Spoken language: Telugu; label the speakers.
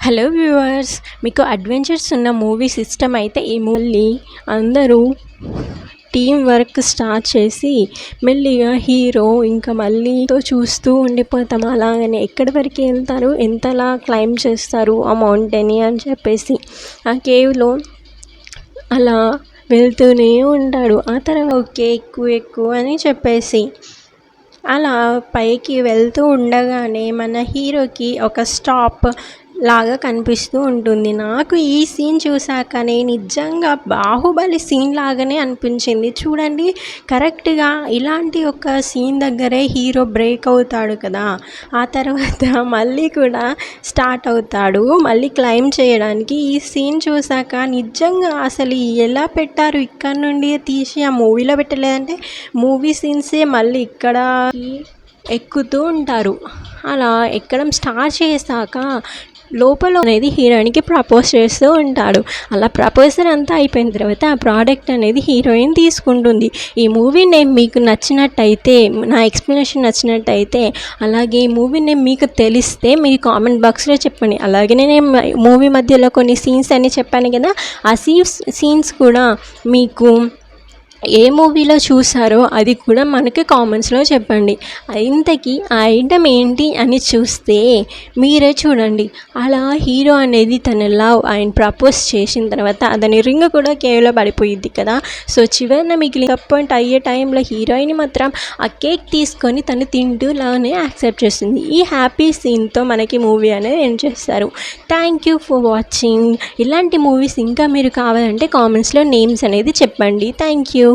Speaker 1: హలో వ్యూవర్స్, మీకు అడ్వెంచర్స్ ఉన్న మూవీస్ ఇష్టమైతే ఈ మూవీ అందరూ టీం వర్క్ స్టార్ట్ చేసి మెల్లిగా హీరో ఇంకా మళ్ళీతో చూస్తూ ఉండిపోతాం. అలాగనే ఎక్కడి వరకు వెళ్తారు, ఎంతలా క్లైంబ్ చేస్తారు ఆ మౌంటైన్ అని చెప్పేసి ఆ కేవ్లో అలా వెళ్తూనే ఉంటాడు. ఆ తర్వాత ఓకే ఎక్కువ ఎక్కువ అని చెప్పేసి అలా పైకి వెళ్తూ ఉండగానే మన హీరోకి ఒక స్టాప్ లాగా కనిపిస్తూ ఉంటుంది. నాకు ఈ సీన్ చూసాకనే నిజంగా బాహుబలి సీన్ లాగానే అనిపించింది. చూడండి, కరెక్ట్గా ఇలాంటి ఒక సీన్ దగ్గరే హీరో బ్రేక్ అవుతాడు కదా, ఆ తర్వాత మళ్ళీ కూడా స్టార్ట్ అవుతాడు మళ్ళీ క్లైమ్ చేయడానికి. ఈ సీన్ చూసాక నిజంగా అసలు ఎలా పెట్టారు, ఇక్కడ నుండి తీసి ఆ మూవీలో పెట్టలేదంటే మూవీ సీన్సే మళ్ళీ ఇక్కడ ఎక్కుతూ ఉంటారు. అలా ఎక్కడం స్టార్ట్ చేశాక లోపల అనేది హీరోయిన్కి ప్రపోజ్ చేస్తూ ఉంటాడు. అలా ప్రపోజల్ అంతా అయిపోయిన తర్వాత ఆ ప్రోడక్ట్ అనేది హీరోయిన్ తీసుకుంటుంది. ఈ మూవీ నేమ్ మీకు నచ్చినట్టయితే, నా ఎక్స్ప్లెనేషన్ నచ్చినట్టయితే, అలాగే ఈ మూవీ నేమ్ మీకు తెలిస్తే మీరు కామెంట్ బాక్స్లో చెప్పండి. అలాగే నేను మూవీ మధ్యలో కొన్ని సీన్స్ అని చెప్పాను కదా, ఆ సీన్స్ కూడా మీకు ఏ మూవీలో చూసారో అది కూడా మనకి కామెంట్స్లో చెప్పండి. ఇంతకీ ఆ ఐటమ్ ఏంటి అని చూస్తే మీరే చూడండి. అలా హీరో అనేది తన లవ్ ఆయన ప్రపోజ్ చేసిన తర్వాత అతని రింగ్ కూడా కేవ్లో పడిపోయింది కదా. సో చివరిన మిగిలిన డిసప్పాయింట్ అయ్యే టైంలో హీరోయిన్ మాత్రం ఆ కేక్ తీసుకొని తను తింటూలానే యాక్సెప్ట్ చేస్తుంది. ఈ హ్యాపీ సీన్తో మనకి మూవీ అనేది ఎండ్ చేస్తారు. Thank you for watching. ఇలాంటి మూవీస్ ఇంకా మీరు కావాలంటే కామెంట్స్లో నేమ్స్ అనేది చెప్పండి. Thank you.